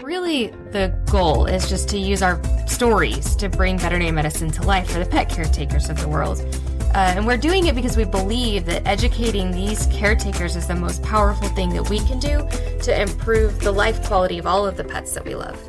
Really, the goal is just to use our stories to bring veterinary medicine to life for the pet caretakers of the world. And we're doing it because we believe that educating these caretakers is the most powerful thing that we can do to improve the life quality of all of the pets that we love.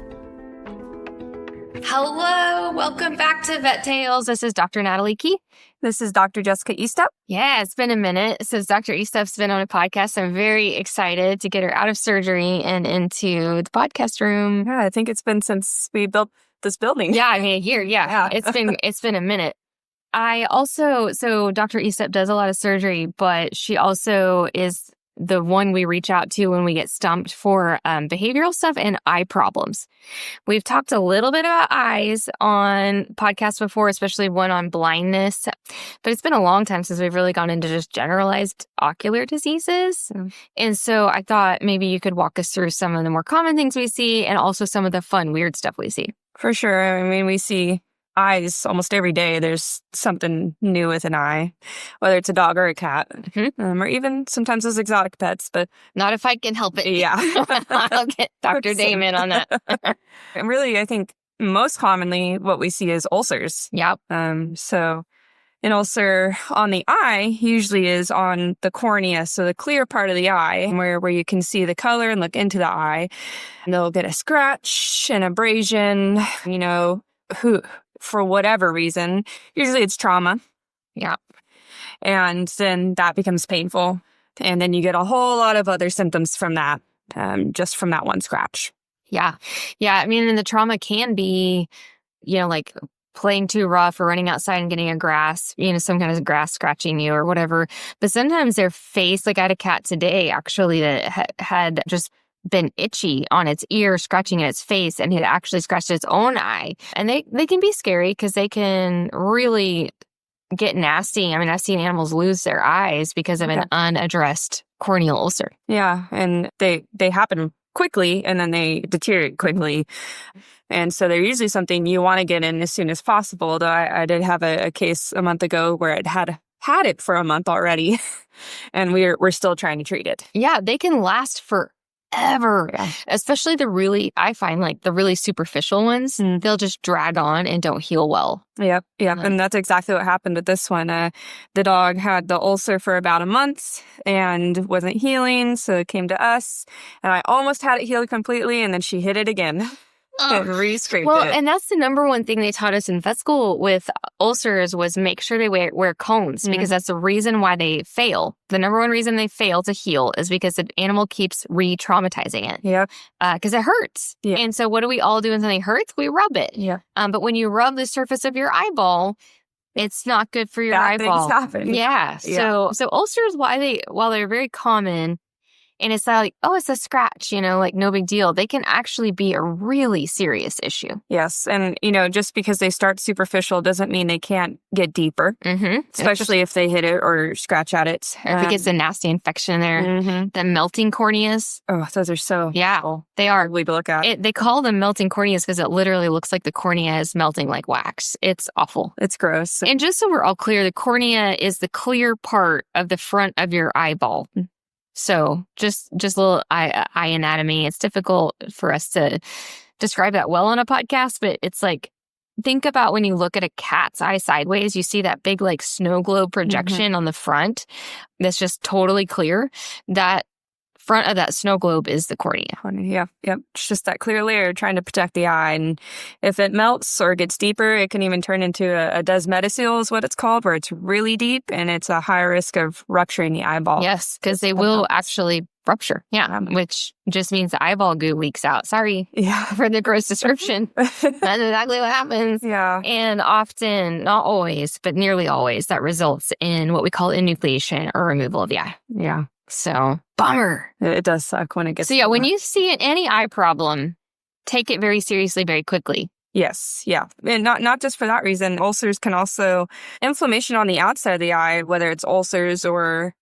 Hello, welcome back to Vet Tales. This is Dr. Natalie Keith. This is Dr. Jessica Eastep. Yeah, it's been a minute since Dr. Eastep's been on a podcast. I'm very excited to get her out of surgery and into the podcast room. Yeah, I think it's been since we built this building. Yeah, I mean, a year. Yeah. It's been a minute. So Dr. Eastep does a lot of surgery, but she also is the one we reach out to when we get stumped for behavioral stuff and eye problems. We've talked a little bit about eyes on podcasts before, especially one on blindness, but it's been a long time since we've really gone into just generalized ocular diseases. And so I thought maybe you could walk us through some of the more common things we see and also some of the fun, weird stuff we see. For sure. I mean, we see eyes almost every day. There's something new with an eye, whether it's a dog or a cat, or even sometimes those exotic pets, but not if I can help it. Yeah. I'll get Dr. Damon on that. And really, I think most commonly what we see is ulcers. Yep. So an ulcer on the eye usually is on the cornea, so the clear part of the eye, where you can see the color and look into the eye. And they'll get a scratch, an abrasion, for whatever reason. Usually it's trauma. Yeah. And then that becomes painful. And then you get a whole lot of other symptoms from that, just from that one scratch. Yeah. Yeah. I mean, and the trauma can be, like playing too rough or running outside and getting some kind of grass scratching you or whatever. But sometimes their face, like I had a cat today actually that had just been itchy on its ear, scratching at its face, and it actually scratched its own eye. And they can be scary because they can really get nasty. I mean, I've seen animals lose their eyes because of an unaddressed corneal ulcer. Yeah, and they happen quickly and then they deteriorate quickly. And so they're usually something you want to get in as soon as possible. Though I did have a case a month ago where it had it for a month already, and we're still trying to treat it. Yeah, they can last forever, especially I find like the really superficial ones, they'll just drag on and don't heal well. Yep. And that's exactly what happened with this one. The dog had the ulcer for about a month and wasn't healing, so it came to us, and I almost had it healed completely, and then she hit it again. And re-scraped it. And that's the number one thing they taught us in vet school with ulcers was make sure they wear cones, because that's the reason why they fail. The number one reason they fail to heal is because the animal keeps re-traumatizing it. Yeah. Because it hurts. Yeah. And so what do we all do when something hurts? We rub it. Yeah. But when you rub the surface of your eyeball, it's not good for your eyeball. Things happen. Yeah. So ulcers, while they're very common, and it's like, it's a scratch, like no big deal. They can actually be a really serious issue. Yes. And, just because they start superficial doesn't mean they can't get deeper, especially if they hit it or scratch at it. Or if it gets a nasty infection there. The melting corneas. Oh, those are so they are. ugly to look at. They call them melting corneas because it literally looks like the cornea is melting like wax. It's awful. It's gross. And just so we're all clear, the cornea is the clear part of the front of your eyeball. So just a little eye anatomy. It's difficult for us to describe that well on a podcast, but it's like, think about when you look at a cat's eye sideways, you see that big like snow globe projection on the front that's just totally clear. That front of that snow globe is the cornea. Yeah. It's just that clear layer trying to protect the eye. And if it melts or gets deeper, it can even turn into a desmetacel is what it's called, where it's really deep and it's a high risk of rupturing the eyeball. Yes, because they will actually rupture. Yeah, which just means the eyeball goo leaks out. Sorry for the gross description. That's exactly what happens. Yeah. And often, not always, but nearly always, that results in what we call enucleation or removal of the eye. Yeah. So, bummer. It does suck when it gets... So, when you see any eye problem, take it very seriously, very quickly. Yes, yeah. And not just for that reason. Ulcers can also... Inflammation on the outside of the eye, whether it's ulcers or...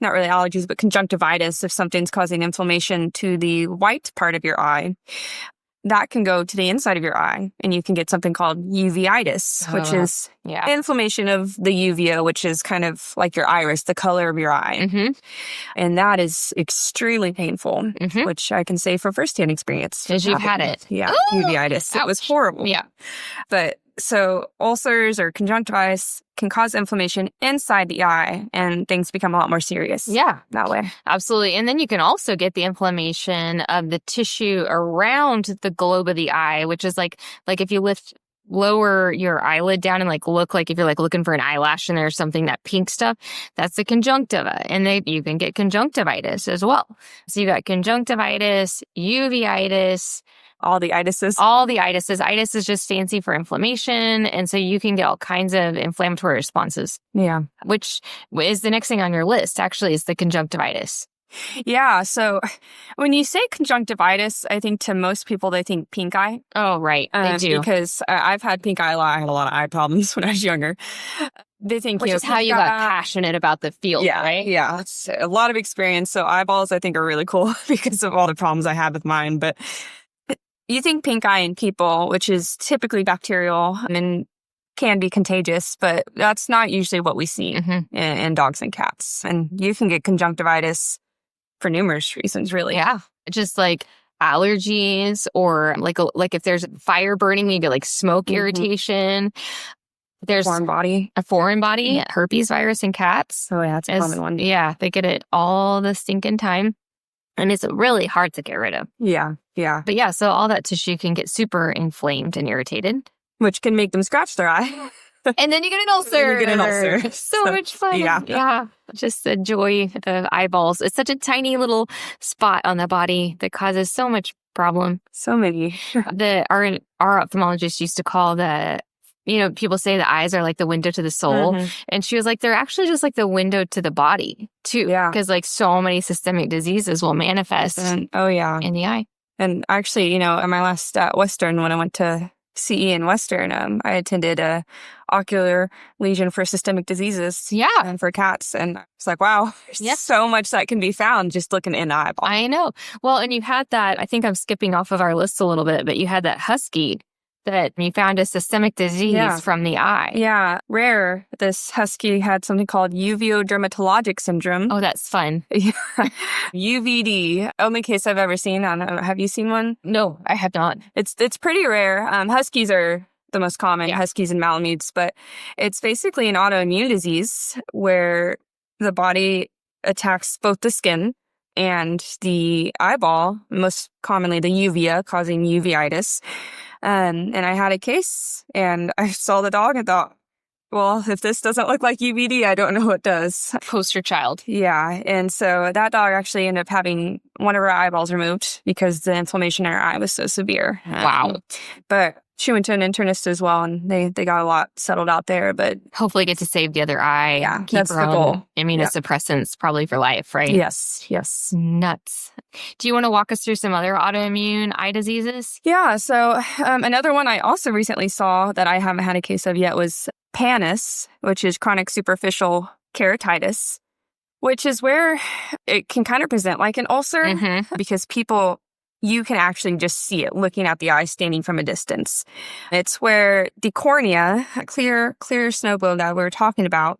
Not really allergies, but conjunctivitis, if something's causing inflammation to the white part of your eye. that can go to the inside of your eye, and you can get something called uveitis, which is inflammation of the uvea, which is kind of like your iris, the color of your eye. Mm-hmm. And that is extremely painful, which I can say from firsthand experience. Because you've had it. Yeah, uveitis. Ouch. It was horrible. Yeah. But so ulcers or conjunctivitis can cause inflammation inside the eye, and things become a lot more serious. Yeah. That way. Absolutely. And then you can also get the inflammation of the tissue around the globe of the eye, which is like if you lower your eyelid down and look like if you're looking for an eyelash and there's something, that pink stuff, that's the conjunctiva. And you can get conjunctivitis as well. So you got conjunctivitis, uveitis, all the itises. All the itises. Itis is just fancy for inflammation. And so you can get all kinds of inflammatory responses. Yeah. Which is the next thing on your list, actually, is the conjunctivitis. Yeah. So when you say conjunctivitis, I think to most people, they think pink eye. Oh, right. They do. Because I've had pink eye. I had a lot of eye problems when I was younger. They think, which is how you got passionate about the field, right? Yeah. It's a lot of experience. So eyeballs, I think, are really cool because of all the problems I had with mine. But you think pink eye in people, which is typically bacterial and can be contagious, but that's not usually what we see in dogs and cats. And you can get conjunctivitis for numerous reasons, really. Yeah. Just like allergies, or like if there's fire burning, you get smoke irritation. There's a foreign body, herpes virus in cats. Oh, yeah, that's a common one. Yeah, they get it all the stinking time. And it's really hard to get rid of. Yeah, yeah. But yeah, so all that tissue can get super inflamed and irritated. Which can make them scratch their eye. And then you get an ulcer. So much fun. Yeah. Just the joy of eyeballs. It's such a tiny little spot on the body that causes so much problem. So many. Our ophthalmologist used to call people say the eyes are like the window to the soul. And she was like, they're actually just like the window to the body too. Yeah. Because so many systemic diseases will manifest in the eye. And actually, in my last Western, when I went to CE in Western, I attended a ocular lesion for systemic diseases. Yeah. And for cats. And it's like, wow, there's so much that can be found just looking in the eyeball. I know. Well, and you had that, I think I'm skipping off of our list a little bit, but you had that husky that you found a systemic disease from the eye. Yeah, rare. This husky had something called uveodermatologic syndrome. Oh, that's fun. UVD, only case I've ever seen. I don't know, have you seen one? No, I have not. It's pretty rare. Huskies are the most common, huskies and malamutes, but it's basically an autoimmune disease where the body attacks both the skin and the eyeball, most commonly the uvea, causing uveitis. And I had a case, and I saw the dog and thought, well, if this doesn't look like UVD, I don't know what does. Poster child. Yeah. And so that dog actually ended up having one of her eyeballs removed because the inflammation in her eye was so severe. Wow. But she went to an internist as well, and they got a lot settled out there. But hopefully get to save the other eye. Yeah, keep that's her the goal. Immunosuppressants probably for life, right? Yes. Nuts. Do you want to walk us through some other autoimmune eye diseases? Yeah. So another one I also recently saw that I haven't had a case of yet was pannus, which is chronic superficial keratitis, which is where it can kind of present like an ulcer because you can actually just see it looking at the eye standing from a distance. It's where the cornea, clear snow globe that we were talking about,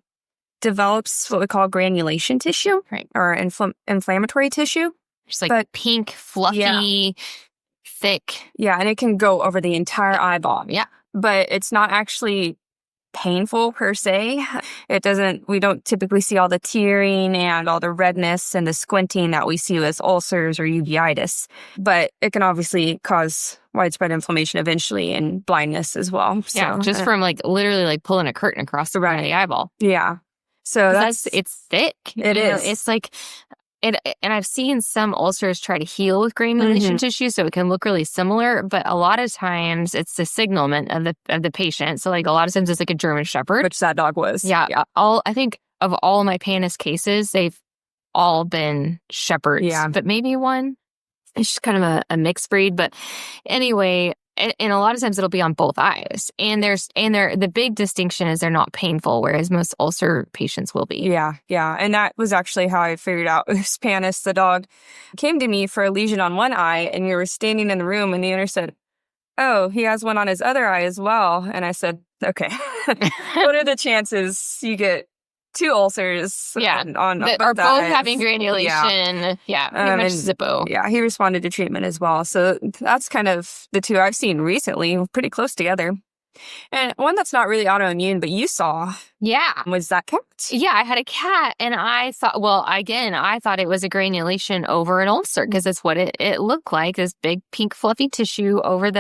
develops what we call granulation tissue or inflammatory tissue. Just like pink, fluffy, thick. Yeah, and it can go over the entire eyeball. Yeah. But it's not actually painful per se. We don't typically see all the tearing and all the redness and the squinting that we see with ulcers or uveitis, but it can obviously cause widespread inflammation eventually and blindness as well. Yeah, so, just from literally pulling a curtain across the front of the eyeball. Yeah. So it's thick. It is. It's like and I've seen some ulcers try to heal with granulation tissue, so it can look really similar. But a lot of times, it's the signalment of the patient. So, a lot of times, it's like a German Shepherd, which that dog was. Yeah. I think of all my pannus cases, they've all been Shepherds. Yeah. But maybe one. It's just kind of a mixed breed. But anyway. And a lot of times it'll be on both eyes. And the big distinction is they're not painful, whereas most ulcer patients will be. Yeah. And that was actually how I figured out it was pannus. The dog came to me for a lesion on one eye, and we were standing in the room, and the owner said, oh, he has one on his other eye as well. And I said, okay, what are the chances you get 2 ulcers on that both are both eyes? having granulation? Yeah, pretty much Zippo. Yeah, he responded to treatment as well. So that's kind of the 2 I've seen recently, pretty close together. And one that's not really autoimmune, but you saw. Yeah. Was that cat? Yeah, I had a cat, and I thought, well, again, I thought it was a granulation over an ulcer because it's what it looked like, this big pink fluffy tissue over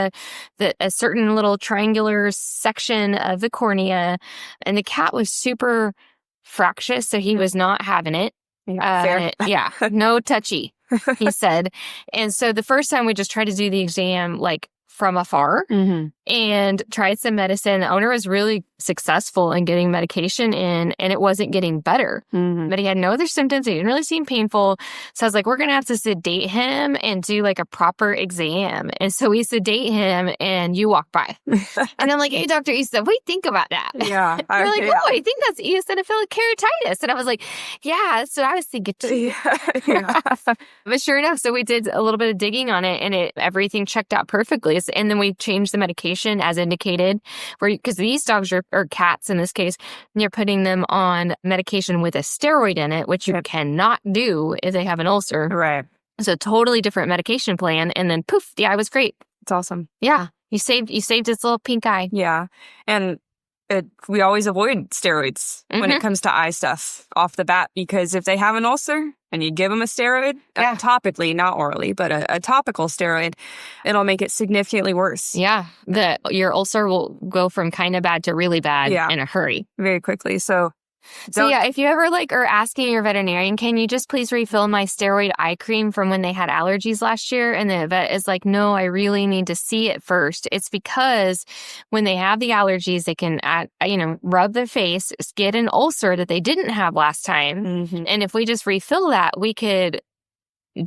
a certain little triangular section of the cornea. And the cat was super fractious, so he was not having it. Yeah, no touchy, he said. And so the first time we just tried to do the exam, like, from afar and tried some medicine. The owner was really successful in getting medication in, and it wasn't getting better. But he had no other symptoms. He didn't really seem painful. So I was like, we're going to have to sedate him and do like a proper exam. And so we sedate him, and you walk by. And I'm like, hey, Dr. Eastep, what do you think about that? Yeah. You're like, oh, I think that's eosinophilic keratitis. And I was like, yeah, that's what I was thinking too. Yeah. But sure enough, so we did a little bit of digging on it, and everything checked out perfectly. And then we changed the medication as indicated, because these dogs or cats in this case, you're putting them on medication with a steroid in it, which you cannot do if they have an ulcer. Right. So totally different medication plan. And then poof, the eye was great. It's awesome. Yeah. You saved its little pink eye. Yeah. And we always avoid steroids when it comes to eye stuff off the bat, because if they have an ulcer and you give them a steroid, topically, not orally, but a topical steroid, it'll make it significantly worse. Yeah. Your ulcer will go from kind of bad to really bad in a hurry. Very quickly. So if you ever are asking your veterinarian, can you just please refill my steroid eye cream from when they had allergies last year? And the vet is like, no, I really need to see it first. It's because when they have the allergies, they can, rub their face, get an ulcer that they didn't have last time. And if we just refill that, we could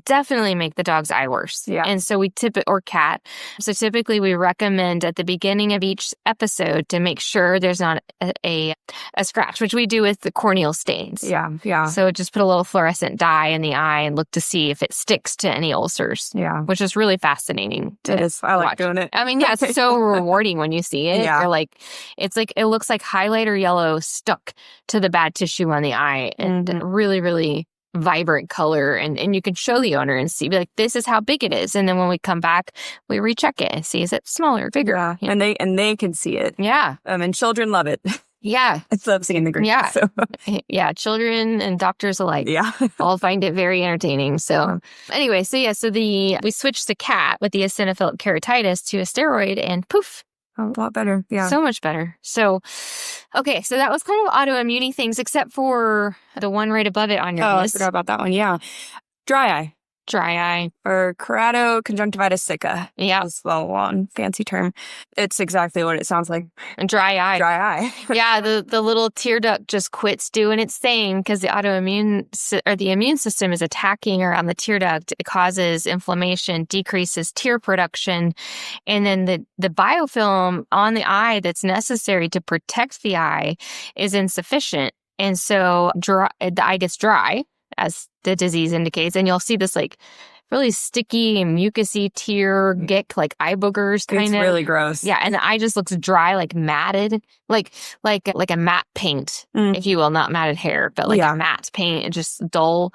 definitely make the dog's eye worse. Yeah. And so or cat. So typically we recommend at the beginning of each episode to make sure there's not a scratch, which we do with the corneal stains. Yeah. Yeah. So just put a little fluorescent dye in the eye and look to see if it sticks to any ulcers. Yeah. Which is really fascinating. It is. I like doing it. I mean, yeah, it's so rewarding when you see it. Yeah. You're like, it looks like highlighter yellow stuck to the bad tissue on the eye, and really, really vibrant color, and you can show the owner and see, be like, this is how big it is. And then when we come back, we recheck it and see, is it smaller, bigger? Yeah. And they can see it. Yeah. And children love it. Yeah. I love seeing the green. Yeah. So. Yeah. Children and doctors alike. Yeah. all find it very entertaining. So anyway, we switched the cat with the eosinophilic keratitis to a steroid, and poof. A lot better. Yeah. So much better. So, okay. So that was kind of autoimmune things, except for the one right above it on your list. I forgot about that one. Yeah. Dry eye. Dry eye. Or conjunctivitis sicca. Yeah. That's the long fancy term. It's exactly what it sounds like. And dry eye. Dry eye. Yeah, the little tear duct just quits doing its thing because the the immune system is attacking around the tear duct. It causes inflammation, decreases tear production, and then the biofilm on the eye that's necessary to protect the eye is insufficient. And so the eye gets dry, as the disease indicates, and you'll see this really sticky and mucousy tear, like eye boogers kind of. It's really gross. Yeah, and the eye just looks dry, like matted, like a matte paint, if you will, not matted hair, but a matte paint, and just dull.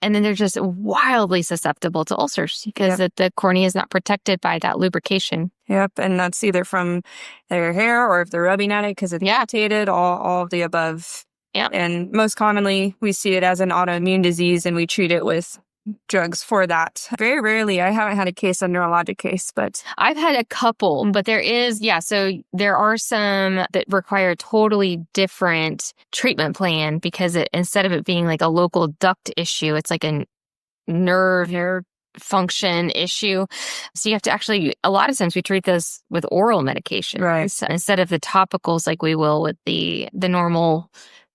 And then they're just wildly susceptible to ulcers because the cornea is not protected by that lubrication. Yep, and that's either from their hair or if they're rubbing at it because it's irritated, all of the above. Yeah. And most commonly, we see it as an autoimmune disease, and we treat it with drugs for that. Very rarely. I haven't had a neurologic case, but I've had a couple, but so there are some that require a totally different treatment plan because instead of it being like a local duct issue, it's like a nerve function issue. So you have to actually, a lot of times we treat those with oral medication. Right. So instead of the topicals like we will with the normal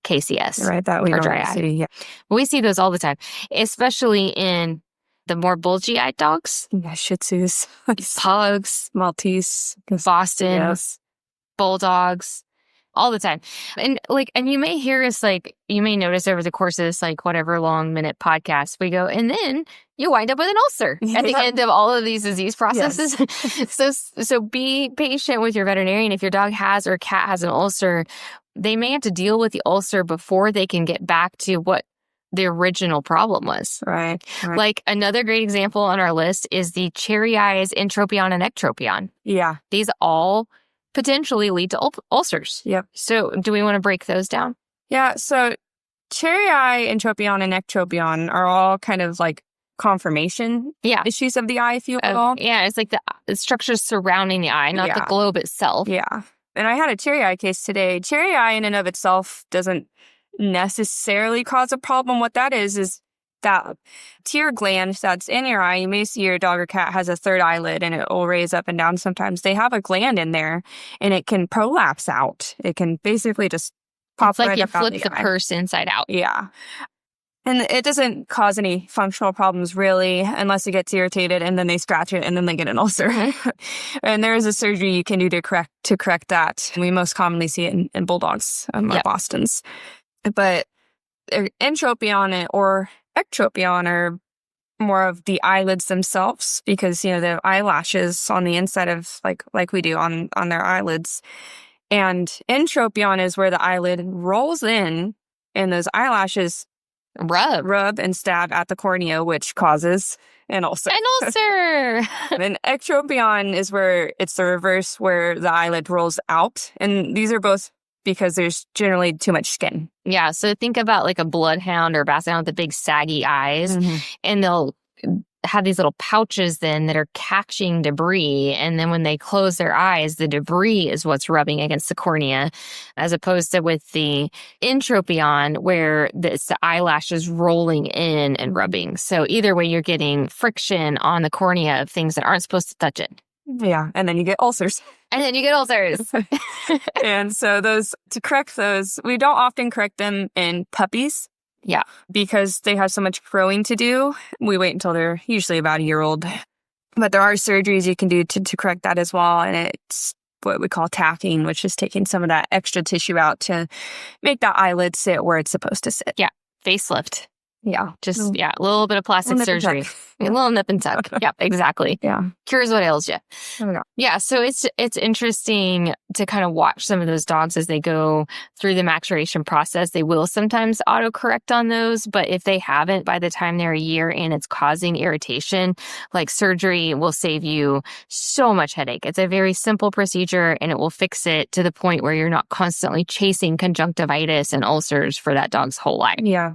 KCS. Right, that we dry eye. See, yeah. We see those all the time, especially in the more bulgy-eyed dogs. Yeah, Shih Tzus. Pugs, Maltese. Bostons, Bulldogs. all the time. And you may hear us you may notice over the course of this, whatever long minute podcast, we go, and then you wind up with an ulcer at the end of all of these disease processes. Yes. So be patient with your veterinarian. If your dog has or cat has an ulcer, they may have to deal with the ulcer before they can get back to what the original problem was. Right. Another great example on our list is the cherry eyes, entropion, and ectropion. Yeah. These all potentially lead to ulcers. Yep. So do we want to break those down? Yeah. So cherry eye, entropion, and ectropion are all kind of conformation issues of the eye, if you will. It's the structures surrounding the eye, not the globe itself. Yeah. And I had a cherry eye case today. Cherry eye in and of itself doesn't necessarily cause a problem. What that is that tear gland that's in your eye. You may see your dog or cat has a third eyelid and it will raise up and down sometimes. They have a gland in there and it can prolapse out. It can basically just pop it's like right you up out flip the purse inside out. Yeah. And it doesn't cause any functional problems really unless it gets irritated and then they scratch it and then they get an ulcer. And there is a surgery you can do to correct that. And we most commonly see it in bulldogs or Bostons. But entropion or ectropion are more of the eyelids themselves because, the eyelashes on the inside of like we do on their eyelids. And entropion is where the eyelid rolls in and those eyelashes rub and stab at the cornea, which causes an ulcer. An ulcer! And ectropion is where it's the reverse, where the eyelid rolls out. And these are both because there's generally too much skin. Yeah, so think about a bloodhound or a basset hound with the big saggy eyes, and they'll have these little pouches then that are catching debris, and then when they close their eyes, the debris is what's rubbing against the cornea, as opposed to with the entropion, where it's the eyelashes rolling in and rubbing. So either way, you're getting friction on the cornea of things that aren't supposed to touch it. Yeah, and then you get ulcers. And so to correct those, we don't often correct them in puppies. Yeah. Because they have so much growing to do. We wait until they're usually about a year old. But there are surgeries you can do to correct that as well. And it's what we call tacking, which is taking some of that extra tissue out to make that eyelid sit where it's supposed to sit. Yeah. Facelift. Yeah. Just, a little bit of plastic surgery. A little nip and tuck. Yeah, exactly. Yeah. Cures what ails you. Oh, yeah. So it's interesting to kind of watch some of those dogs as they go through the maturation process. They will sometimes autocorrect on those, but if they haven't by the time they're a year and it's causing irritation, surgery will save you so much headache. It's a very simple procedure and it will fix it to the point where you're not constantly chasing conjunctivitis and ulcers for that dog's whole life. Yeah.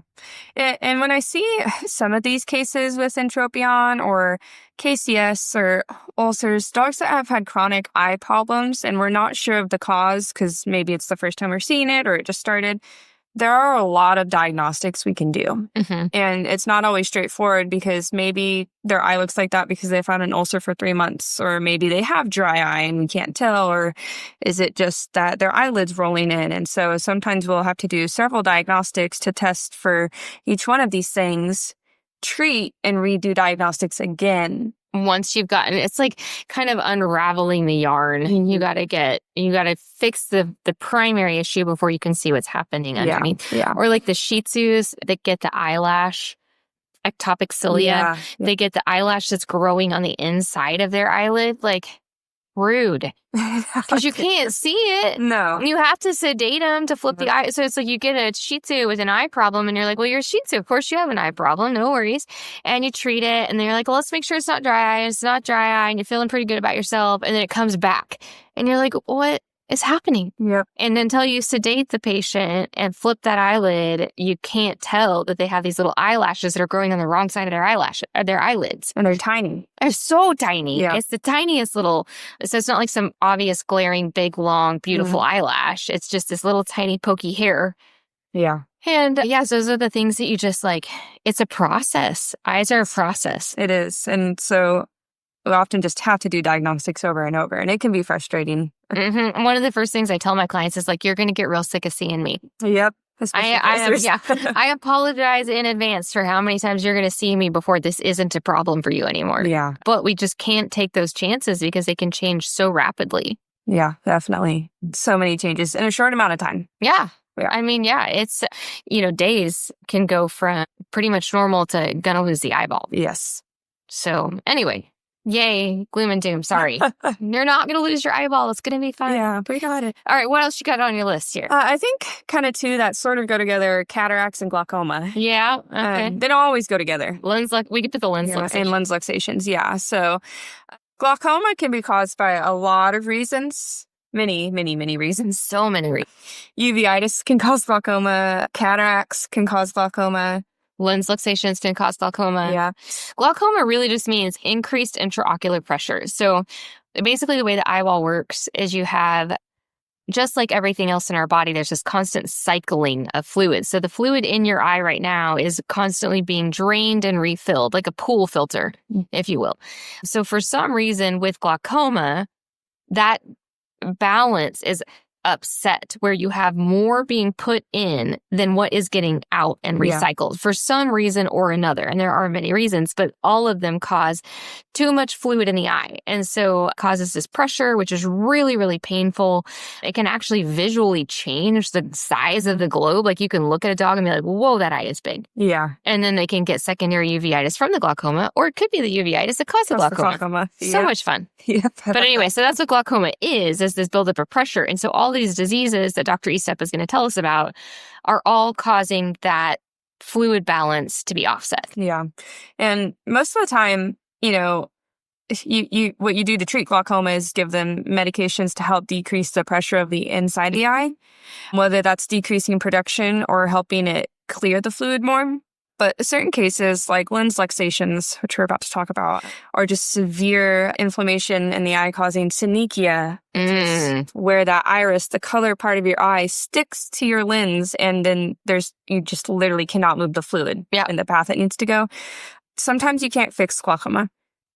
And when I see some of these cases with entropion or KCS or ulcers, dogs that have had chronic eye problems and we're not sure of the cause because maybe it's the first time we're seeing it or it just started, there are a lot of diagnostics we can do. And it's not always straightforward because maybe their eye looks like that because they've had an ulcer for 3 months, or maybe they have dry eye and we can't tell, or is it just that their eyelid's rolling in? And so sometimes we'll have to do several diagnostics to test for each one of these things, treat and redo diagnostics again. Once you've gotten, it's kind of unraveling the yarn. You got to fix the primary issue before you can see what's happening underneath. Yeah. Or the Shih Tzus that get the eyelash, ectopic cilia, they get the eyelash that's growing on the inside of their eyelid. Rude. Because you can't see it. No. You have to sedate them to flip the eye. So it's you get a Shih Tzu with an eye problem and you're like, well, you're a Shih Tzu. Of course you have an eye problem. No worries. And you treat it and then you're like, well, let's make sure it's not dry eye. It's not dry eye and you're feeling pretty good about yourself. And then it comes back and you're like, what is happening? Yep. And until you sedate the patient and flip that eyelid, you can't tell that they have these little eyelashes that are growing on the wrong side of their eyelids. And they're tiny. They're so tiny. Yeah. It's the tiniest little, so it's not some obvious glaring, big, long, beautiful eyelash. It's just this little tiny pokey hair. Yeah. And so those are the things that you just it's a process. Eyes are a process. It is. And so we often just have to do diagnostics over and over, and it can be frustrating. One of the first things I tell my clients is you're going to get real sick of seeing me. Yep. I apologize in advance for how many times you're going to see me before this isn't a problem for you anymore. Yeah. But we just can't take those chances because they can change so rapidly. Yeah, definitely. So many changes in a short amount of time. Yeah. Yeah. I mean, yeah, it's, days can go from pretty much normal to gonna lose the eyeball. Yes. So anyway, yay, gloom and doom. Sorry. You're not gonna lose your eyeball. It's gonna be fine. Yeah, we got it. All right, what else you got on your list here? I think kind of two that sort of go together are cataracts and glaucoma. Yeah, okay. They don't always go together. We could put the lens luxation. And lens luxations, yeah. So glaucoma can be caused by a lot of reasons. Many, many, many reasons. So many reasons. Uveitis can cause glaucoma. Cataracts can cause glaucoma. Lens luxations can cause glaucoma. Yeah. Glaucoma really just means increased intraocular pressure. So basically the way the eyeball works is you have, just like everything else in our body, there's this constant cycling of fluid. So the fluid in your eye right now is constantly being drained and refilled, like a pool filter, if you will. So for some reason with glaucoma, that balance is upset, where you have more being put in than what is getting out and recycled for some reason or another. And there are many reasons, but all of them cause too much fluid in the eye. And so it causes this pressure, which is really, really painful. It can actually visually change the size of the globe. Like you can look at a dog and be like, whoa, that eye is big. Yeah. And then they can get secondary uveitis from the glaucoma, or it could be the uveitis that caused the glaucoma. So much fun. Yeah. But anyway, so that's what glaucoma is this buildup of pressure. And so all these diseases that Dr. Eastep is going to tell us about are all causing that fluid balance to be offset. Yeah. And most of the time, you what you do to treat glaucoma is give them medications to help decrease the pressure of the inside of the eye, whether that's decreasing production or helping it clear the fluid more. But certain cases, like lens luxations, which we're about to talk about, are just severe inflammation in the eye causing synechia, where that iris, the color part of your eye, sticks to your lens, and then you just literally cannot move the fluid in the path it needs to go. Sometimes you can't fix glaucoma,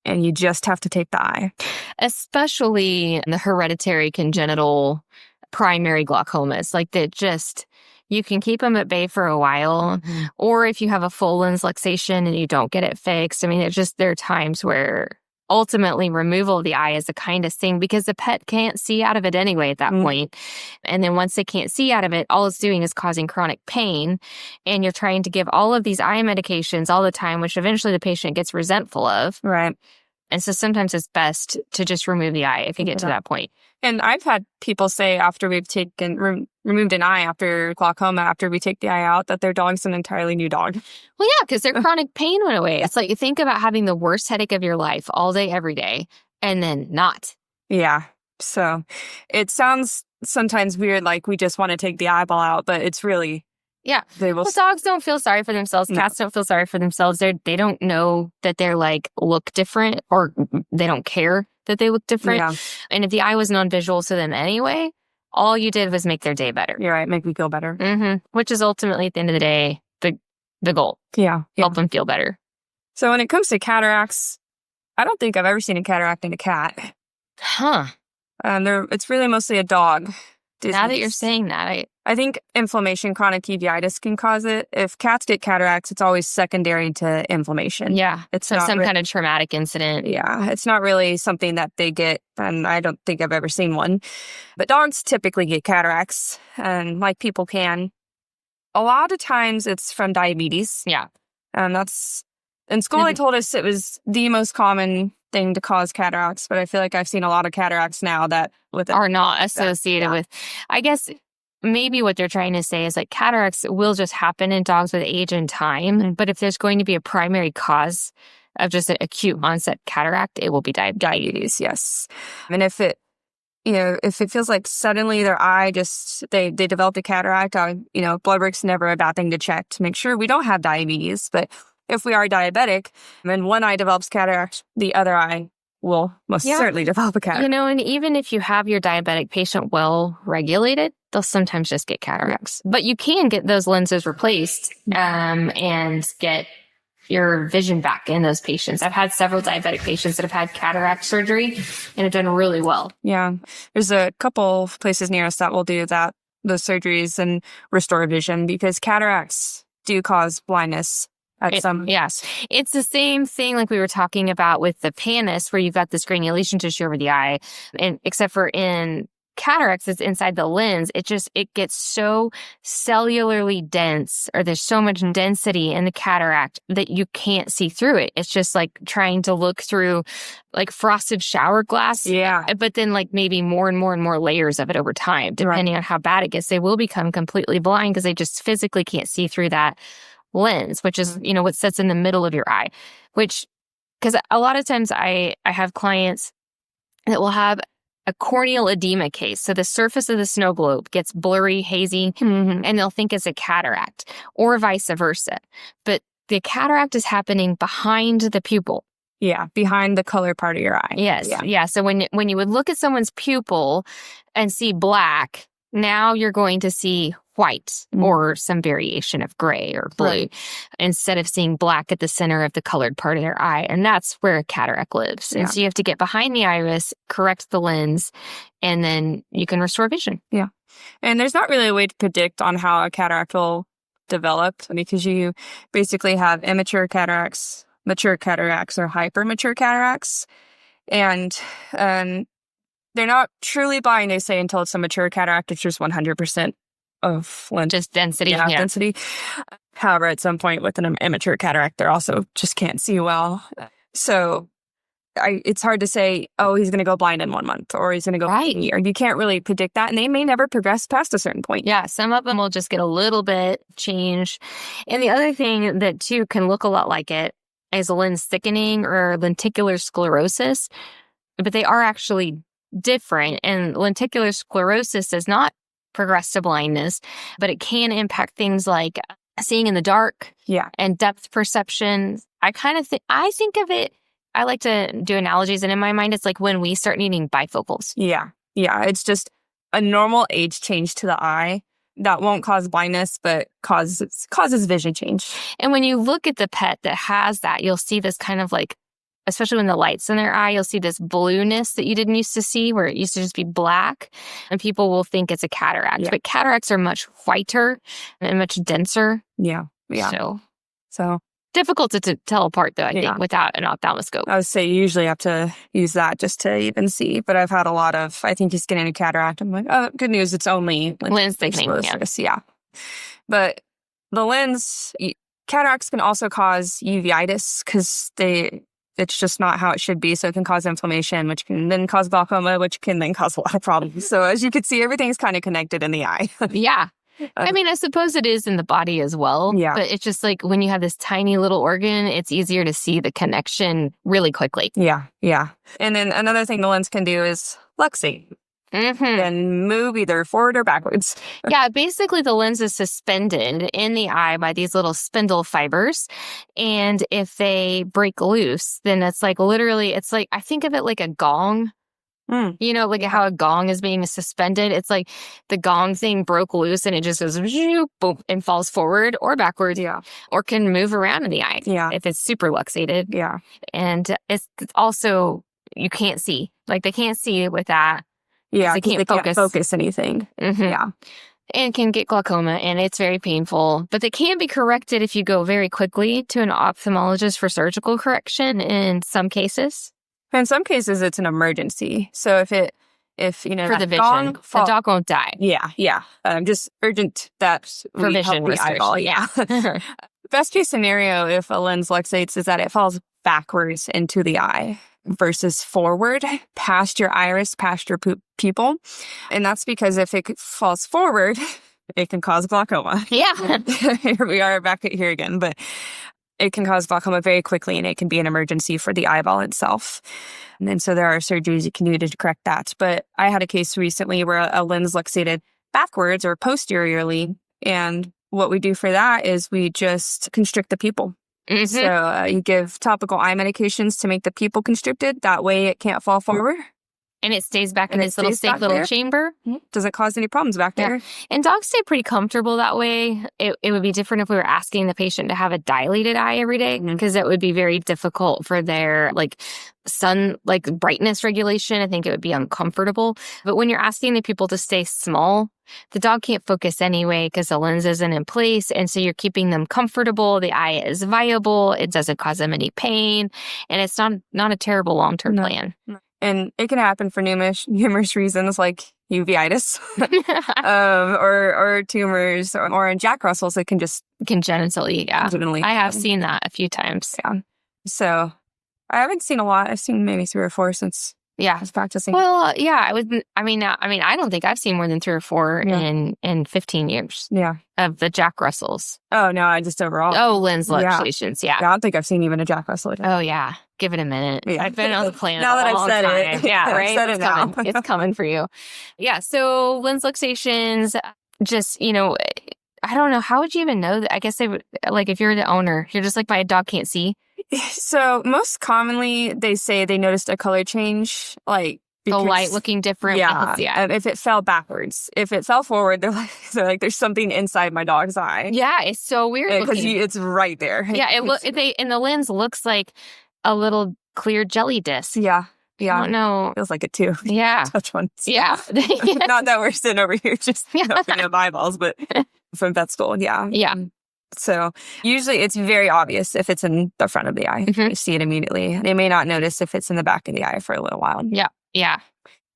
and you just have to take the eye. Especially the hereditary congenital primary glaucomas, like that just... You can keep them at bay for a while, or if you have a full lens luxation and you don't get it fixed, I mean, there are times where ultimately removal of the eye is the kindest thing, because the pet can't see out of it anyway at that point. And then once they can't see out of it, all it's doing is causing chronic pain. And you're trying to give all of these eye medications all the time, which eventually the patient gets resentful of. Right. And so sometimes it's best to just remove the eye if you get to that point. And I've had people say after we've removed an eye after glaucoma, after we take the eye out, that their dog's an entirely new dog. Well, yeah, because their chronic pain went away. It's like you think about having the worst headache of your life all day, every day, and then not. Yeah. So it sounds sometimes weird, like we just want to take the eyeball out, but it's really... Yeah. Well, dogs don't feel sorry for themselves. Cats don't feel sorry for themselves. They don't know that they're look different, or they don't care that they look different. Yeah. And if the eye was non-visual to them anyway, all you did was make their day better. You're right. Make me feel better. Which is ultimately, at the end of the day, the goal. Yeah. Help them feel better. So when it comes to cataracts, I don't think I've ever seen a cataract in a cat. Huh. It's really mostly a dog disease. Now that you're saying that, I think inflammation, chronic uveitis can cause it. If cats get cataracts, it's always secondary to inflammation. Yeah. It's so some kind of traumatic incident. Yeah. It's not really something that they get, and I don't think I've ever seen one. But dogs typically get cataracts, and like people can. A lot of times it's from diabetes. Yeah. And in school they told us it was the most common thing to cause cataracts, but I feel like I've seen a lot of cataracts now that are not associated with, I guess maybe what they're trying to say is cataracts will just happen in dogs with age and time, but if there's going to be a primary cause of just an acute onset cataract, it will be diabetes. Yes. And if it feels like suddenly their eye they developed a cataract, blood work's never a bad thing to check to make sure we don't have diabetes. But if we are diabetic and one eye develops cataract, the other eye will most certainly develop a cataract. And even if you have your diabetic patient well regulated, they'll sometimes just get cataracts. But you can get those lenses replaced and get your vision back in those patients. I've had several diabetic patients that have had cataract surgery and have done really well. Yeah. There's a couple places near us that will do those surgeries and restore vision, because cataracts do cause blindness Yes. It's the same thing like we were talking about with the pannus, where you've got this granulation tissue over the eye. And except for in cataracts, it's inside the lens. It gets so cellularly dense, or there's so much density in the cataract that you can't see through it. It's just like trying to look through like frosted shower glass. Yeah. But then like maybe more and more and more layers of it over time, depending on how bad it gets. They will become completely blind because they just physically can't see through that lens, which is, what sits in the middle of your eye, because a lot of times I have clients that will have a corneal edema case. So the surface of the snow globe gets blurry, hazy, and they'll think it's a cataract, or vice versa. But the cataract is happening behind the pupil. Yeah, behind the color part of your eye. Yes. Yeah. So when you would look at someone's pupil and see black, now you're going to see white or some variation of gray or blue instead of seeing black at the center of the colored part of their eye. And that's where a cataract lives. And so you have to get behind the iris, correct the lens, and then you can restore vision. Yeah. And there's not really a way to predict on how a cataract will develop, because you basically have immature cataracts, mature cataracts, or hypermature cataracts. And they're not truly blind, they say, until it's a mature cataract, which is 100% of lens. Just density. Yeah, density. However, at some point with an immature cataract, they also just can't see well. So it's hard to say, oh, he's going to go blind in 1 month, or he's going to go blind in a year. You can't really predict that, and they may never progress past a certain point. Yeah, some of them will just get a little bit change. And the other thing that, too, can look a lot like it is lens thickening or lenticular sclerosis, but they are actually different. And lenticular sclerosis does not progress to blindness, but it can impact things like seeing in the dark and depth perception. I think of it, I like to do analogies, and in my mind, it's like when we start needing bifocals. Yeah. It's just a normal age change to the eye that won't cause blindness, but causes vision change. And when you look at the pet that has that, you'll see this kind of like, especially when the light's in their eye, you'll see this blueness that you didn't used to see, where it used to just be black, and people will think it's a cataract. But cataracts are much whiter and much denser. Yeah. So difficult to tell apart, though, I think, without an ophthalmoscope. I would say you usually have to use that just to even see. But I've had a lot of, I think he's getting a cataract. I'm like, oh, good news, it's only lens thickening. Yeah. But the lens, cataracts can also cause uveitis because it's just not how it should be. So it can cause inflammation, which can then cause glaucoma, which can then cause a lot of problems. So as you can see, everything's kind of connected in the eye. Yeah. I mean, I suppose it is in the body as well. Yeah. But it's just like when you have this tiny little organ, it's easier to see the connection really quickly. Yeah. And then another thing the lens can do is luxate. And move either forward or backwards. Yeah, basically the lens is suspended in the eye by these little spindle fibers. And if they break loose, then it's like literally, it's like, I think of it like a gong. Like how a gong is being suspended. It's like the gong thing broke loose and it just goes boom, and falls forward or backwards. Yeah. Or can move around in the eye. Yeah. If it's super luxated. Yeah. And it's also, you can't see. Like they can't see with that. Yeah, they can't focus anything. Yeah. And can get glaucoma, and it's very painful. But they can be corrected if you go very quickly to an ophthalmologist for surgical correction in some cases. In some cases, it's an emergency. So if for the vision, the dog won't die. Yeah. Just urgent that for vision the eyeball. Yeah. Best case scenario, if a lens luxates, is that it falls backwards into the eye versus forward past your iris, past your pupil. And that's because if it falls forward, it can cause glaucoma. Yeah. Here we are back here again, but it can cause glaucoma very quickly, and it can be an emergency for the eyeball itself. And then so there are surgeries you can do to correct that. But I had a case recently where a lens luxated backwards or posteriorly. And what we do for that is we just constrict the pupil. So you give topical eye medications to make the pupil constricted. That way it can't fall forward. And it stays back in And it this little stays safe back little there. chamber. Doesn't cause any problems back Yeah. there. And dogs stay pretty comfortable that way. It would be different if we were asking the patient to have a dilated eye every day, because it would be very difficult for their like sun, like brightness regulation. I think it would be uncomfortable. But when you're asking the people to stay small, the dog can't focus anyway because the lens isn't in place. And so you're keeping them comfortable. The eye is viable. It doesn't cause them any pain. And it's not a terrible long-term plan. And it can happen for numerous reasons, like uveitis, or tumors, or in Jack Russells, it can just Congenitally, yeah. I have seen that a few times. Yeah. So I haven't seen a lot. I've seen maybe 3 or 4 since I was practicing. Well, yeah, I don't think I've seen more than 3 or 4 in 15 years. Yeah. Of the Jack Russells. Oh no, I just overall. Oh, lens luxations. Yeah. I don't think I've seen even a Jack Russell. Oh yeah. Give it a minute. Yeah. I've been on the planet now that I've said time. it. Yeah, right. I've said it now. It's coming for you. Yeah. So lens luxations, just, I don't know. How would you even know that? I guess they would, like, if you're the owner, you're just like, my dog can't see. So most commonly they say they noticed a color change, like the light looking different. Yeah. And if it fell backwards, if it fell forward, they're like, there's something inside my dog's eye. Yeah, it's so weird because it's right there. Yeah, and the lens looks like a little clear jelly disc. Yeah. Yeah. I don't know. Feels like it too. Yeah. Touch one. Yeah. Not that we're sitting over here just opening up eyeballs, but from vet school. Yeah. Yeah. So usually it's very obvious if it's in the front of the eye. You see it immediately. They may not notice if it's in the back of the eye for a little while. Yeah. Yeah.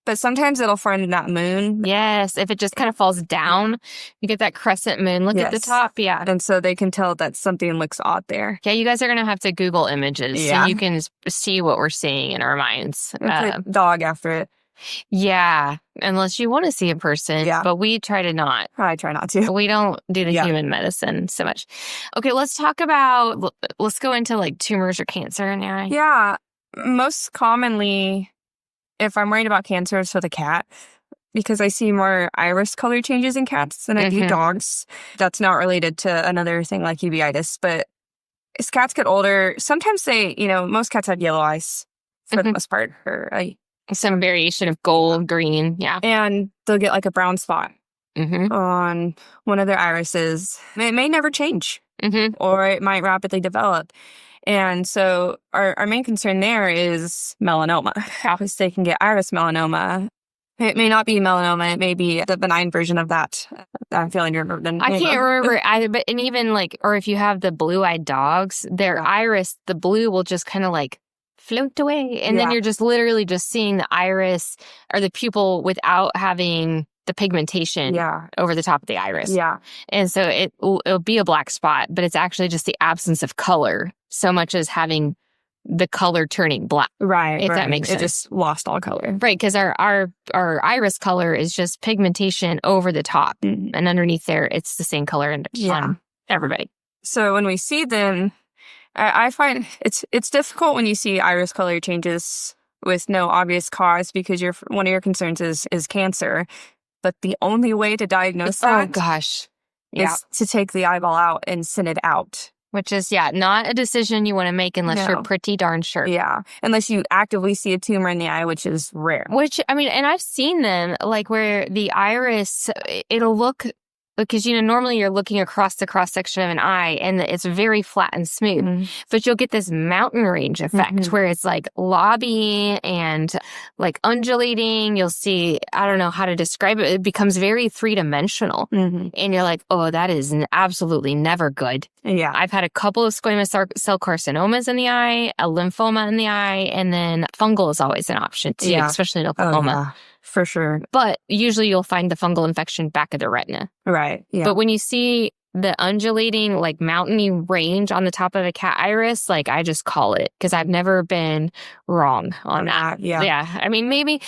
But sometimes it'll form in that moon. Yes. If it just kind of falls down, you get that crescent moon. Look at the top. Yeah. And so they can tell that something looks odd there. Yeah. You guys are going to have to Google images so you can see what we're seeing in our minds. Put dog after it. Yeah. Unless you want to see a person. Yeah. But we try to not. I try not to. We don't do the human medicine so much. Okay. Let's go into like tumors or cancer in the eye. Yeah. Most commonly, if I'm worried about cancer, it's with a cat, because I see more iris color changes in cats than I do dogs. That's not related to another thing like uveitis, but as cats get older, sometimes most cats have yellow eyes for the most part, or some variation of gold, green. Yeah. And they'll get like a brown spot on one of their irises. It may never change, or it might rapidly develop. And so our main concern there is melanoma, because they can get iris melanoma. It may not be melanoma. It may be the benign version of that. I'm feeling to remember. I can't remember it either, but and even or if you have the blue-eyed dogs, their iris, the blue will just kind of like float away. And then you're just literally just seeing the iris or the pupil without having the pigmentation over the top of the iris. Yeah. And so it'll be a black spot, but it's actually just the absence of color so much as having the color turning black. Right. If that makes sense. It just lost all color. Right. Because our iris color is just pigmentation over the top. And underneath there, it's the same color on everybody. So when we see them, I find it's difficult when you see iris color changes with no obvious cause, because one of your concerns is cancer. But the only way to diagnose that is to take the eyeball out and send it out. Which is, not a decision you want to make unless you're pretty darn sure. Yeah. Unless you actively see a tumor in the eye, which is rare. And I've seen them, like, where the iris, it'll look, because, normally you're looking across the cross-section of an eye and it's very flat and smooth. But you'll get this mountain range effect where it's like lobby and like undulating. You'll see, I don't know how to describe it. It becomes very three-dimensional. And you're like, oh, that is absolutely never good. Yeah. I've had a couple of squamous cell carcinomas in the eye, a lymphoma in the eye, and then fungal is always an option too, especially in Oklahoma. For sure. But usually you'll find the fungal infection back of the retina. Right. Yeah. But when you see the undulating, like mountainy range on the top of a cat iris, like I just call it, because I've never been wrong on that. Yeah. Yeah. I mean, maybe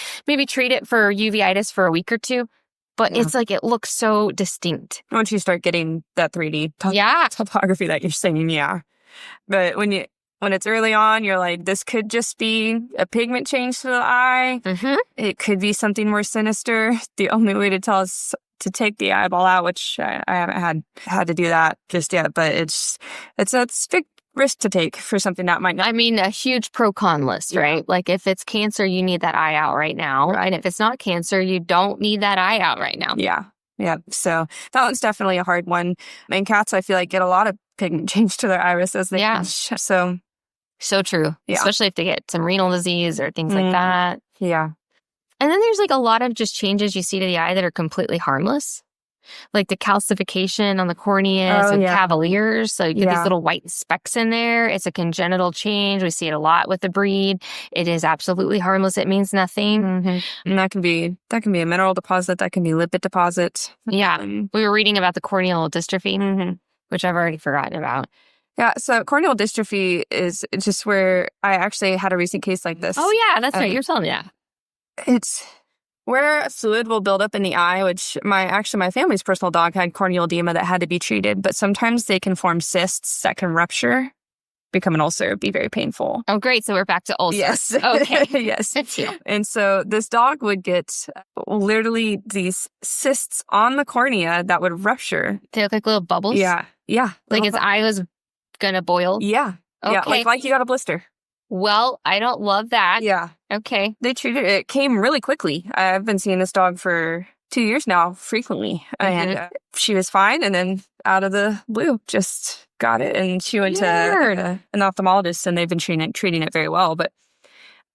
treat it for uveitis for a week or two, but it's like it looks so distinct. Once you start getting that 3D topography that you're saying, But when it's early on, you're like, this could just be a pigment change to the eye. It could be something more sinister. The only way to tell us to take the eyeball out, which I haven't had to do that just yet, but it's risk to take for something that might not. I mean, a huge pro-con list, right? Like if it's cancer, you need that eye out right now. And if it's not cancer, you don't need that eye out right now. Yeah. Yeah. So that one's definitely a hard one. And cats, I feel like, get a lot of pigment change to their iris as they age. So true. Yeah. Especially if they get some renal disease or things like that. Yeah. And then there's like a lot of just changes you see to the eye that are completely harmless. Like the calcification on the corneas and cavaliers. So you get these little white specks in there. It's a congenital change. We see it a lot with the breed. It is absolutely harmless. It means nothing. And that can be a mineral deposit. That can be lipid deposit. Yeah. We were reading about the corneal dystrophy, which I've already forgotten about. Yeah. So corneal dystrophy is just where I actually had a recent case like this. Oh, yeah. That's right. You're telling me that. It's where fluid will build up in the eye, which my family's personal dog had corneal edema that had to be treated. But sometimes they can form cysts that can rupture, become an ulcer, be very painful. Oh, great. So we're back to ulcers. Yes. Okay. Yes. It's you. And so this dog would get literally these cysts on the cornea that would rupture. They look like little bubbles? Yeah. Yeah. Like his eye was going to boil? Yeah. Okay. Yeah. Like you got a blister. Well, I don't love that. Yeah. Okay. They treated it. It came really quickly. I've been seeing this dog for 2 years now, frequently. And she was fine. And then out of the blue, just got it. And she went to an ophthalmologist, and they've been treating it very well. But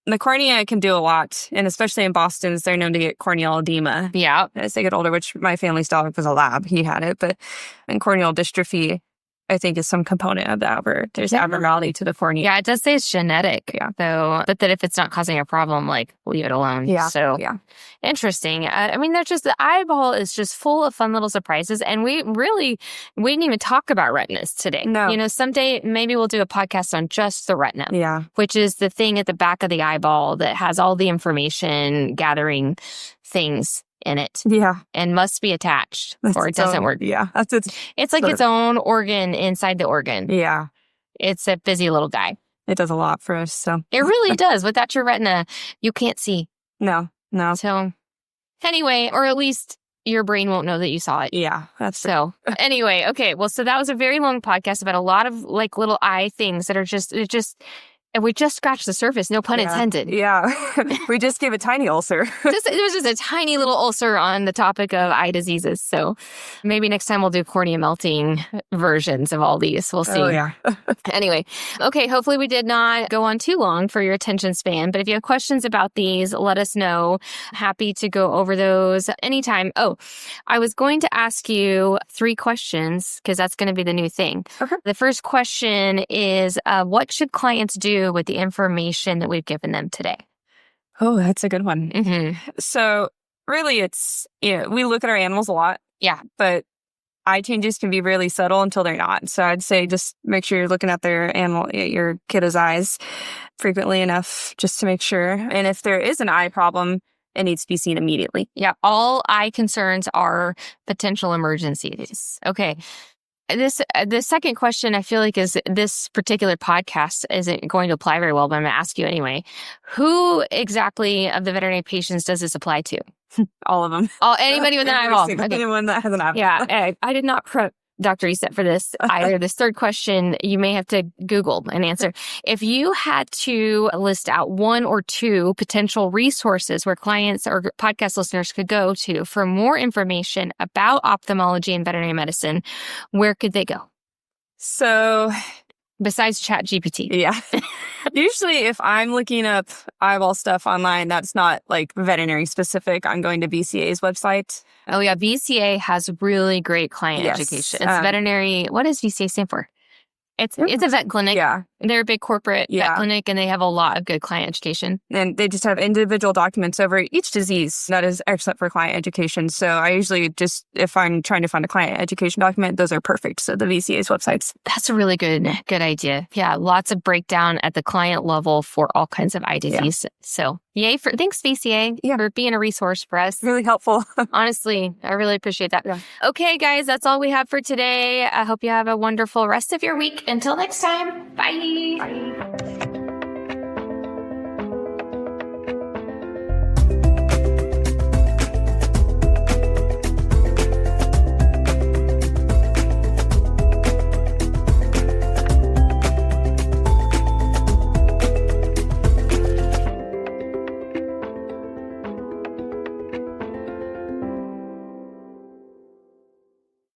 the cornea can do a lot. And especially in Boston, they're known to get corneal edema. Yeah. As they get older, which my family's dog was a lab. He had it. But in corneal dystrophy, I think, is some component of that where there's abnormality to the cornea. Yeah, it does say it's genetic. Yeah. So, but that if it's not causing a problem, like, leave it alone. Yeah. So, interesting. I mean, the eyeball is just full of fun little surprises. And we didn't even talk about retinas today. No. You know, someday maybe we'll do a podcast on just the retina. Yeah. Which is the thing at the back of the eyeball that has all the information gathering things in it. Yeah. And must be attached or it doesn't work. Yeah. It's like its own organ inside the organ. Yeah. It's a busy little guy. It does a lot for us. So it really does. Without your retina, you can't see. No. So anyway, or at least your brain won't know that you saw it. Yeah. That's so anyway. Okay. Well, so that was a very long podcast about a lot of like little eye things that are and we just scratched the surface, no pun intended. Yeah. We just gave a tiny ulcer. It was just a tiny little ulcer on the topic of eye diseases. So maybe next time we'll do cornea melting versions of all these. We'll see. Oh, yeah. Anyway, okay, hopefully we did not go on too long for your attention span. But if you have questions about these, let us know. Happy to go over those anytime. Oh, I was going to ask you 3 questions because that's going to be the new thing. Okay. The first question is, what should clients do with the information that we've given them today? Oh, that's a good one. Mm-hmm. So really it's, we look at our animals a lot. Yeah. But eye changes can be really subtle until they're not. So I'd say just make sure you're looking at your kiddo's eyes frequently enough just to make sure. And if there is an eye problem, it needs to be seen immediately. Yeah. All eye concerns are potential emergencies. Okay. The second question I feel like is this particular podcast isn't going to apply very well, but I'm going to ask you anyway. Who exactly of the veterinary patients does this apply to? All of them. Anybody with an eyeball. Okay. Anyone that has an eyeball. Yeah. I did not prep Dr. Eastep for this either. This third question, you may have to Google an answer. If you had to list out 1 or 2 potential resources where clients or podcast listeners could go to for more information about ophthalmology and veterinary medicine, where could they go? So besides ChatGPT. Yeah. Usually if I'm looking up eyeball stuff online, that's not like veterinary specific. I'm going to VCA's website. Oh yeah. VCA has really great client education. It's veterinary. What does VCA stand for? It's a vet clinic. Yeah. They're a big corporate vet clinic and they have a lot of good client education. And they just have individual documents over each disease that is excellent for client education. So I usually just, if I'm trying to find a client education document, those are perfect. So the VCA's websites. That's a really good idea. Yeah. Lots of breakdown at the client level for all kinds of eye disease. Yeah. So thanks VCA for being a resource for us. Really helpful. Honestly, I really appreciate that. Yeah. Okay, guys, that's all we have for today. I hope you have a wonderful rest of your week. Until next time, bye. Bye.